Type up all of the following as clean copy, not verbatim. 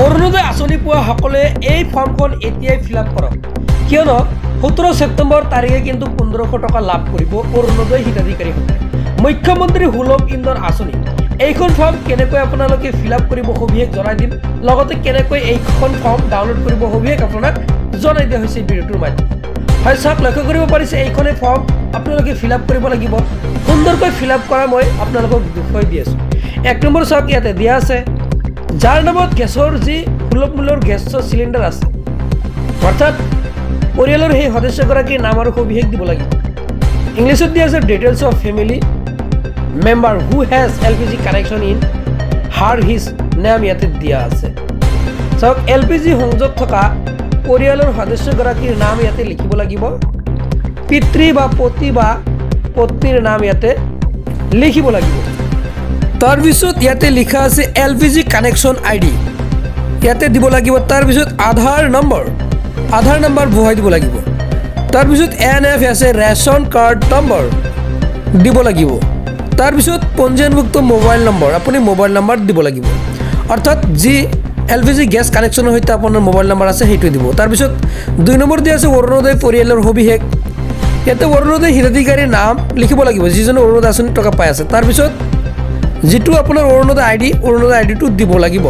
অৰুণোদয় আঁচনি পোৱা সকলে এই ফৰ্মখন এতিয়াই ফিল আপ কৰক, কিয়নো 17 ছেপ্টেম্বৰ তাৰিখে কিন্তু 1500 টকা লাভ কৰিব অৰুণোদয় হিতাধিকাৰীসকলে। মুখ্যমন্ত্ৰী সুলভ ইন্ধন আঁচনি এইখন ফৰ্ম কেনেকৈ আপোনালোকে ফিল আপ কৰিব সবিশেষ জনাই দিম, লগতে কেনেকৈ এইখন ফৰ্ম ডাউনলোড কৰিব সবিশেষ আপোনাক জনাই দিয়া হৈছে ভিডিঅ'টোৰ মাধ্যমত। হয় চাওক, লক্ষ্য কৰিব পাৰিছে এইখনে ফৰ্ম আপোনালোকে ফিল আপ কৰিব লাগিব। সুন্দৰকৈ ফিল আপ কৰা মই আপোনালোকক দেখুৱাই দি আছোঁ। 1 নম্বৰ চাওক, ইয়াতে দিয়া আছে যাৰ নামত গেছৰ যি সুলভ মূল্যৰ গেছৰ চিলিণ্ডাৰ আছে, অৰ্থাৎ পৰিয়ালৰ সেই সদস্যগৰাকীৰ নাম আৰু সবিশেষ দিব লাগিব। ইংলিছত দিয়া আছে details of family member who has LPG connection in her his name, ইয়াতে দিয়া আছে। চাওক, LPG সংযোগ থকা পৰিয়ালৰ সদস্যগৰাকীৰ নাম ইয়াতে লিখিব লাগিব। পিতৃ বা পতি বা পত্নীৰ নাম ইয়াতে লিখিব লাগিব। তাৰপিছত ইয়াতে লিখা আছে LPG কানেকশ্যন ID, ইয়াতে দিব লাগিব। তাৰপিছত আধাৰ নম্বৰ বহাই দিব লাগিব। তাৰপিছত NF আছে ৰেচন কাৰ্ড নম্বৰ দিব লাগিব। তাৰপিছত পঞ্জীয়নভুক্ত মোবাইল নম্বৰ, আপুনি মোবাইল নম্বৰ দিব লাগিব, অৰ্থাৎ যি LPG গেছ কানেকশ্যনৰ সৈতে আপোনাৰ মোবাইল নম্বৰ আছে সেইটো দিব। তাৰপিছত 2 নম্বৰ দিয়া আছে অৰুণোদয় পৰিয়ালৰ সবিশেষ, ইয়াতে অৰুণোদয় হিতাধিকাৰীৰ নাম লিখিব লাগিব যিজনে অৰুণোদয় আঁচনি টকা পাই আছে। তাৰপিছত যিটো আপোনাৰ অৰুণোদয় আইডিটো দিব লাগিব।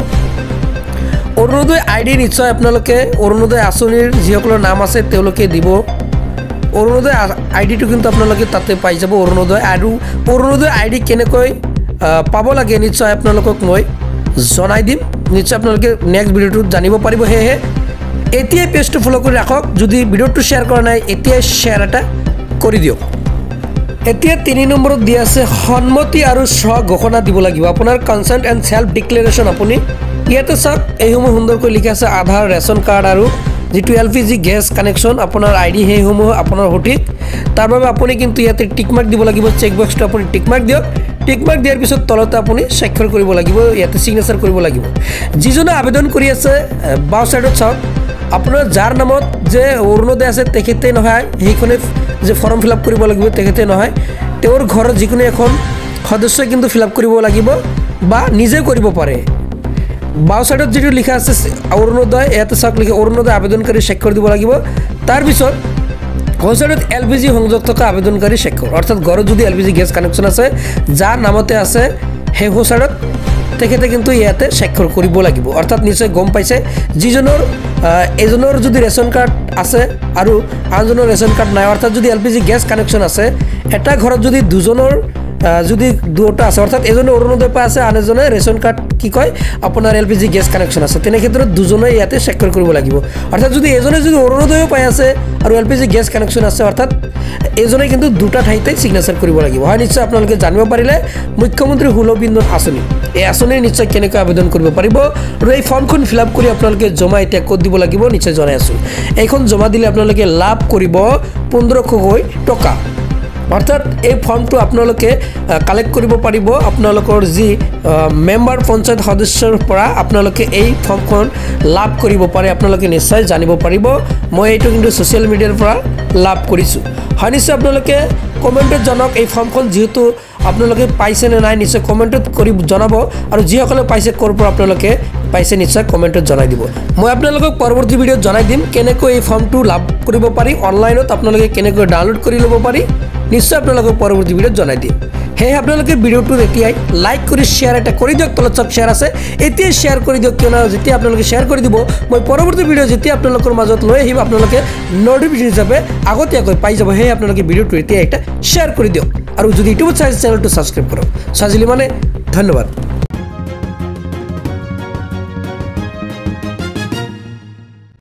অৰুণোদয় ID নিশ্চয় আপোনালোকে অৰুণোদয় আঁচনিৰ যিসকলৰ নাম আছে তেওঁলোকে দিব। অৰুণোদয় আইডিটো কিন্তু আপোনালোকে তাতে পাই যাব অৰুণোদয়। আৰু অৰুণোদয় ID কেনেকৈ পাব লাগে নিশ্চয় আপোনালোকক মই জনাই দিম, নিশ্চয় আপোনালোকে নেক্সট ভিডিঅ'টোত জানিব পাৰিব। সেয়েহে এতিয়াই পেজটো ফ'ল' কৰি ৰাখক। যদি ভিডিঅ'টো শ্বেয়াৰ কৰা নাই এতিয়াই শ্বেয়াৰ এটা কৰি দিয়ক। এতিয়া 3 নম্বৰত দিয়া আছে সন্মতি আৰু স্ব ঘোষণা দিব লাগিব, আপোনাৰ কনচেণ্ট এণ্ড চেল্ফ ডিক্লেৰেশ্যন। আপুনি ইয়াতে চাওক, এইসমূহ সুন্দৰকৈ লিখা আছে আধাৰ, ৰেচন কাৰ্ড আৰু যিটো LPG গেছ কানেকশ্যন আপোনাৰ ID, সেইসমূহ আপোনাৰ সঠিক। তাৰ বাবে আপুনি কিন্তু ইয়াতে টিকমাৰ্ক দিব লাগিব। চেক বক্সটো আপুনি টিকমাৰ্ক দিয়ক। টিকমাৰ্ক দিয়াৰ পিছত তলতে আপুনি স্বাক্ষৰ কৰিব লাগিব, ইয়াতে চিগনেচাৰ কৰিব লাগিব। যিজনে আবেদন কৰি আছে বাওঁ ছাইডত চাওক, আপোনাৰ যাৰ নামত যে অৰুণোদয় আছে তেখেতে নহয়, সেইখনে যে ফৰ্ম ফিল আপ কৰিব লাগিব তেখেতে নহয়, তেওঁৰ ঘৰত যিকোনো এখন সদস্যই কিন্তু ফিল আপ কৰিব লাগিব বা নিজে কৰিব পাৰে। বাওঁ ছাইডত যিটো লিখা আছে অৰুণোদয়, ইয়াতে চাওক লিখে অৰুণোদয় আবেদনকাৰী স্বাক্ষৰ দিব লাগিব। তাৰপিছত সোঁ ছাইডত LPG সংযোগ থকা আবেদনকাৰী স্বাক্ষৰ, অৰ্থাৎ ঘৰত যদি LPG গেছ কানেকশ্যন আছে যাৰ নামতে আছে সেই সোঁ ছাইডত তেখেতে কিন্তু ইয়াতে স্বাক্ষৰ কৰিব লাগিব। অৰ্থাৎ নিশ্চয় গম পাইছে যিজনৰ এজনৰ যদি ৰেচন কাৰ্ড আছে আৰু আনজনৰ ৰেচন কাৰ্ড নাই, অৰ্থাৎ যদি LPG গেছ কানেকশ্যন আছে, এটা ঘৰত যদি যদি দুটা আছে, অৰ্থাৎ এজনে অৰুণোদয় পাই আছে আন এজনে ৰেচন কাৰ্ড আপোনাৰ LPG গেছ কানেকশ্যন আছে, তেনে ক্ষেত্ৰত দুজনে ইয়াতে স্বাক্ষৰ কৰিব লাগিব। অৰ্থাৎ যদি এজনে যদি অৰুণোদয়ো পাই আছে আৰু LPG গেছ কানেকশ্যন আছে, অৰ্থাৎ এজনে কিন্তু দুটা ঠাইতে চিগনেচাৰ কৰিব লাগিব। হয়, নিশ্চয় আপোনালোকে জানিব পাৰিলে মুখ্যমন্ত্ৰী সুলভ ইন্ধন আঁচনি, এই আঁচনিৰ নিশ্চয় কেনেকৈ আবেদন কৰিব পাৰিব আৰু এই ফৰ্মখন ফিল আপ কৰি আপোনালোকে জমা এতিয়া ক'ত দিব লাগিব নিশ্চয় জনাই আছোঁ। এইখন জমা দিলে আপোনালোকে লাভ কৰিব 1500 টকা। অৰ্থাৎ এই ফৰ্মটো আপোনালোকে কালেক্ট কৰিব পাৰিব আপোনালোকৰ যি মেম্বাৰ পঞ্চায়ত সদস্যৰ পৰা আপোনালোকে এই ফৰ্মখন লাভ কৰিব পাৰে, আপোনালোকে নিশ্চয় জানিব পাৰিব। মই এইটো কিন্তু ছ'চিয়েল মিডিয়াৰ পৰা লাভ কৰিছোঁ। হয়, নিশ্চয় আপোনালোকে কমেণ্টত জনাওক এই ফৰ্মখন যিহেতু আপোনালোকে পাইছে নে নাই, নিশ্চয় কমেণ্টত কৰি জনাব। আৰু যিসকলে পাইছে ক'ৰ পৰা আপোনালোকে পাইছে নিশ্চয় কমেণ্টত জনাই দিব। মই আপোনালোকক পৰৱৰ্তী ভিডিঅ'ত জনাই দিম কেনেকৈ এই ফৰ্মটো লাভ কৰিব পাৰি, অনলাইনত আপোনালোকে কেনেকৈ ডাউনলোড কৰি ল'ব পাৰি, নিশ্চয় আপোনালোকক পৰৱৰ্তী ভিডিঅ'ত জনাই দিম। সেয়ে আপোনালোকে ভিডিঅ'টো এতিয়াই লাইক কৰি শ্বেয়াৰ এটা কৰি দিয়ক। তলত চব শ্বেয়াৰ আছে, এতিয়াই শ্বেয়াৰ কৰি দিয়ক, কিয়নো যেতিয়া আপোনালোকে শ্বেয়াৰ কৰি দিব মই পৰৱৰ্তী ভিডিঅ' যেতিয়া আপোনালোকৰ মাজত লৈ আহিম আপোনালোকে নটিফিকেশ্যন হিচাপে আগতীয়াকৈ পাই যাব। সেয়ে আপোনালোকে ভিডিঅ'টো এতিয়া এটা শ্বেয়াৰ কৰি দিয়ক আৰু যদি ইউটিউবত চাই চেনেলটো ছাবস্ক্ৰাইব কৰক। চাইছিলে মানে ধন্যবাদ।